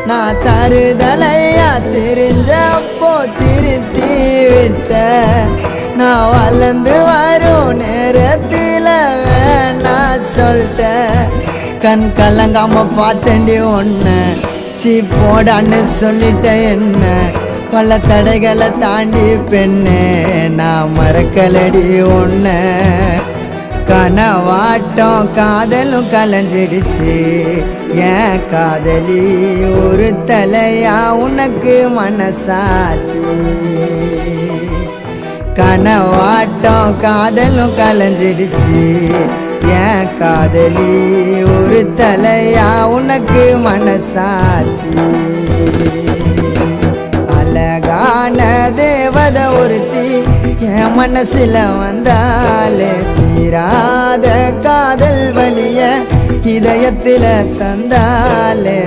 நான் தருதலையா தெரிஞ்சப்போ திருத்தி விட்ட நான் வளர்ந்து வரும் நேரத்தில் வேணா சொல்லிட்டேன் கண் கலங்காம பார்த்தேன்டி ஒன்று சீ போடான்னு சொல்லிட்ட என்ன பல தடைகளை தாண்டி பெண்ணே நான் மறக்கலடி ஒன்று கனவாட்டம் காதலும் கலைஞ்சிடுச்சு ஏன் காதலி ஒரு தலையா உனக்கு மனசாச்சு கனவாட்டம் காதலும் கலைஞ்சிடுச்சு ஏன் காதலி ஒரு தலையா உனக்கு மனசாச்சு அழகான தேவத ஒருத்தி என் மனசுல வந்தாலே தீராத காதல் வலிய இதயத்தில தந்தாலே